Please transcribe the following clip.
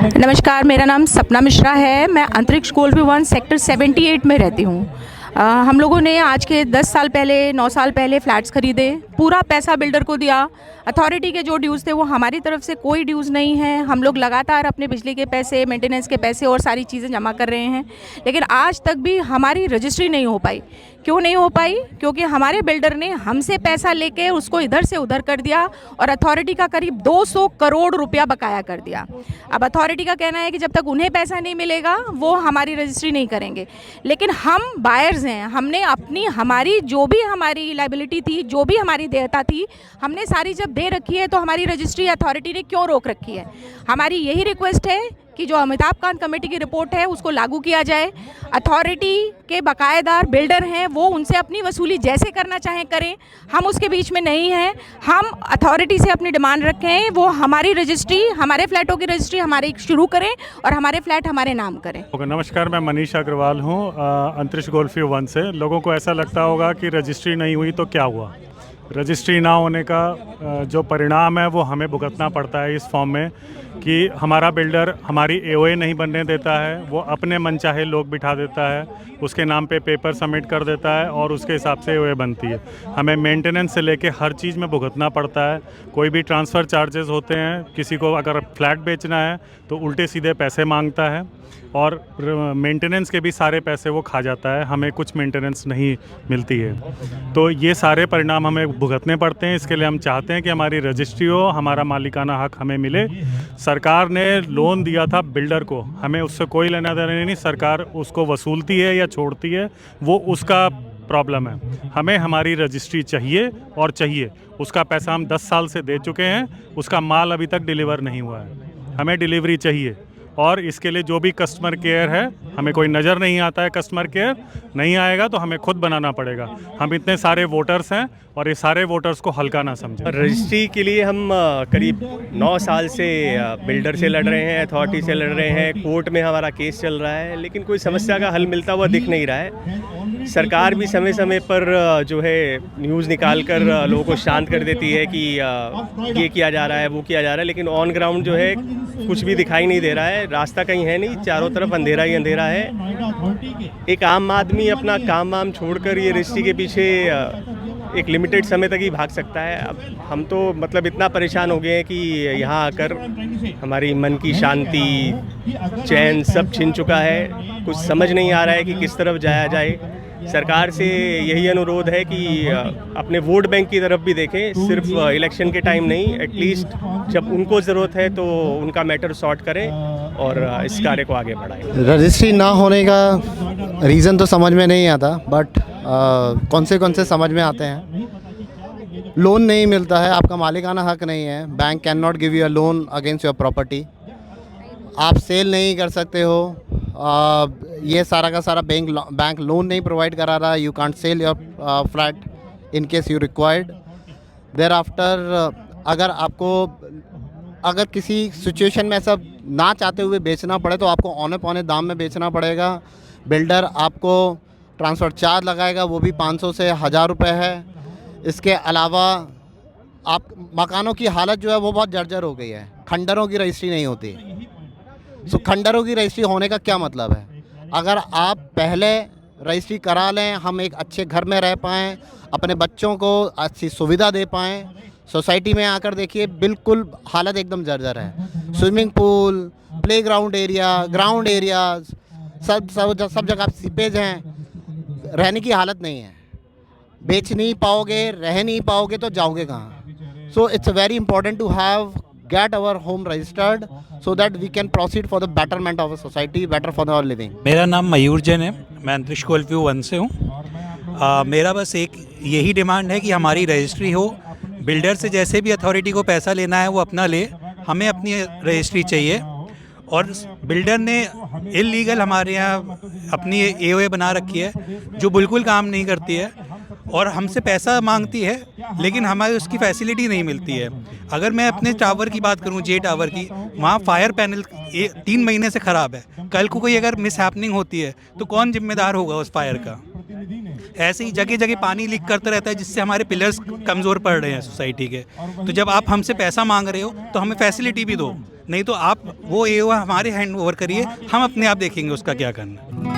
नमस्कार, मेरा नाम सपना मिश्रा है। मैं अंतरिक्ष गोल्फी 1 सेक्टर 78 में रहती हूँ। हम लोगों ने आज के 10 साल पहले 9 साल पहले फ्लैट्स खरीदे, पूरा पैसा बिल्डर को दिया। अथॉरिटी के जो ड्यूज़ थे वो हमारी तरफ से कोई ड्यूज़ नहीं है। हम लोग लगातार अपने बिजली के पैसे, मेंटेनेंस के पैसे और सारी चीज़ें जमा कर रहे हैं, लेकिन आज तक भी हमारी रजिस्ट्री नहीं हो पाई। क्यों नहीं हो पाई? क्योंकि हमारे बिल्डर ने हमसे पैसा लेके उसको इधर से उधर कर दिया और अथॉरिटी का करीब 200 करोड़ रुपया बकाया कर दिया। अब अथॉरिटी का कहना है कि जब तक उन्हें पैसा नहीं मिलेगा वो हमारी रजिस्ट्री नहीं करेंगे, लेकिन हम बायर्स हैं। हमने अपनी हमारी जो भी हमारी लाइबिलिटी थी, जो भी हमारी देयता थी, हमने सारी जब दे रखी है, तो हमारी रजिस्ट्री अथॉरिटी ने क्यों रोक रखी है? हमारी यही रिक्वेस्ट है कि जो अमिताभ कांत कमेटी की रिपोर्ट है उसको लागू किया जाए। अथॉरिटी के बकायेदार बिल्डर हैं, वो उनसे अपनी वसूली जैसे करना चाहें करें, हम उसके बीच में नहीं हैं। हम अथॉरिटी से अपनी डिमांड रखें, वो हमारी रजिस्ट्री, हमारे फ्लैटों की रजिस्ट्री हमारे शुरू करें और हमारे फ्लैट हमारे नाम करें। नमस्कार, मैं मनीष अग्रवाल हूँ अंतरिक्ष गोल्फी 1 से। लोगों को ऐसा लगता होगा कि रजिस्ट्री नहीं हुई तो क्या हुआ। रजिस्ट्री ना होने का जो परिणाम है वो हमें भुगतना पड़ता है इस फॉर्म में कि हमारा बिल्डर हमारी एओए नहीं बनने देता है, वो अपने मनचाहे लोग बिठा देता है, उसके नाम पे पेपर सबमिट कर देता है और उसके हिसाब से एओए बनती है। हमें मेंटेनेंस से लेके हर चीज़ में भुगतना पड़ता है। कोई भी ट्रांसफ़र चार्जेस होते हैं, किसी को अगर फ्लैट बेचना है तो उल्टे सीधे पैसे मांगता है और मेंटेनेंस के भी सारे पैसे वो खा जाता है, हमें कुछ मेंटेनेंस नहीं मिलती है। तो ये सारे परिणाम हमें भुगतने पड़ते हैं। इसके लिए हम चाहते हैं कि हमारी रजिस्ट्री हो, हमारा मालिकाना हक हमें मिले। सरकार ने लोन दिया था बिल्डर को, हमें उससे कोई लेना देना नहीं। सरकार उसको वसूलती है या छोड़ती है, वो उसका प्रॉब्लम है। हमें हमारी रजिस्ट्री चाहिए और चाहिए। उसका पैसा हम 10 साल से दे चुके हैं, उसका माल अभी तक डिलीवर नहीं हुआ है। हमें डिलीवरी चाहिए और इसके लिए जो भी कस्टमर केयर है, हमें कोई नज़र नहीं आता है कस्टमर केयर, नहीं आएगा तो हमें खुद बनाना पड़ेगा। हम इतने सारे वोटर्स हैं और ये सारे वोटर्स को हल्का ना समझें। रजिस्ट्री के लिए हम करीब 9 साल से बिल्डर से लड़ रहे हैं, अथॉरिटी से लड़ रहे हैं, कोर्ट में हमारा केस चल रहा है, लेकिन कोई समस्या का हल मिलता हुआ दिख नहीं रहा है। सरकार भी समय समय पर जो है न्यूज़ निकाल कर लोगों को शांत कर देती है कि ये किया जा रहा है, वो किया जा रहा है, लेकिन ऑन ग्राउंड जो है कुछ भी दिखाई नहीं दे रहा है। रास्ता कहीं है नहीं, चारों तरफ अंधेरा ही अंधेरा है। एक आम आदमी अपना काम वाम छोड़कर ये रजिस्ट्री के पीछे एक लिमिटेड समय तक ही भाग सकता है। अब हम तो मतलब इतना परेशान हो गए हैं कि यहाँ आकर हमारी मन की शांति, चैन सब छिन चुका है। कुछ समझ नहीं आ रहा है कि किस तरफ जाया जाए। सरकार से यही अनुरोध है कि अपने वोट बैंक की तरफ भी देखें, सिर्फ इलेक्शन के टाइम नहीं, एटलीस्ट जब उनको ज़रूरत है तो उनका मैटर सॉर्ट करें और इस कार्य को आगे बढ़ाएं। रजिस्ट्री ना होने का रीज़न तो समझ में नहीं आता, बट कौन से समझ में आते हैं। लोन नहीं मिलता है, आपका मालिकाना हक नहीं है। Bank can not give you a loan against your property. आप सेल नहीं कर सकते हो। ये सारा का सारा बैंक लोन नहीं प्रोवाइड करा रहा। You can't sell your flat in case you required. Thereafter अगर किसी सिचुएशन में ऐसा ना चाहते हुए बेचना पड़े तो आपको औने पौने दाम में बेचना पड़ेगा। बिल्डर आपको ट्रांसफ़र चार्ज लगाएगा, वो भी 500 से 1000 रुपये है। इसके अलावा आप मकानों की हालत जो है वो बहुत जर्जर हो गई है। खंडरों की रजिस्ट्री नहीं होती। सो खंडरों की रजिस्ट्री होने का क्या मतलब है? अगर आप पहले रजिस्ट्री करा लें, हम एक अच्छे घर में रह पाएँ, अपने बच्चों को अच्छी सुविधा दे पाएँ। सोसाइटी में आकर देखिए, बिल्कुल हालत एकदम जर्जर है। Swimming pool, playground area, ground areas सब जगह सीपेज हैं। रहने की हालत नहीं है। बेच नहीं पाओगे, रह नहीं पाओगे तो जाओगे कहाँ? So it's very important to have get our home registered so that we can proceed for the betterment of a society, better for our living. मेरा नाम मयूर जैन है, मैं अंतरिक्ष गोल्फी 1 से हूँ। मेरा बस एक यही डिमांड है कि हमारी रजिस्ट्री हो। बिल्डर से जैसे भी अथॉरिटी को पैसा लेना है वो अपना ले, हमें अपनी रजिस्ट्री चाहिए। और बिल्डर ने इलीगल हमारे यहाँ अपनी एओए बना रखी है जो बिल्कुल काम नहीं करती है और हमसे पैसा मांगती है, लेकिन हमें उसकी फैसिलिटी नहीं मिलती है। अगर मैं अपने टावर की बात करूं, जे टावर की, वहाँ फायर पैनल 3 महीने से ख़राब है। कल को कोई अगर मिस हैपनिंग होती है तो कौन जिम्मेदार होगा उस फायर का? ऐसे ही जगह जगह पानी लीक करता रहता है, जिससे हमारे पिलर्स कमज़ोर पड़ रहे हैं सोसाइटी के। तो जब आप हमसे पैसा मांग रहे हो तो हमें फैसिलिटी भी दो, नहीं तो आप वो ए हमारे हैंड ओवर करिए, हम अपने आप देखेंगे उसका क्या करना है।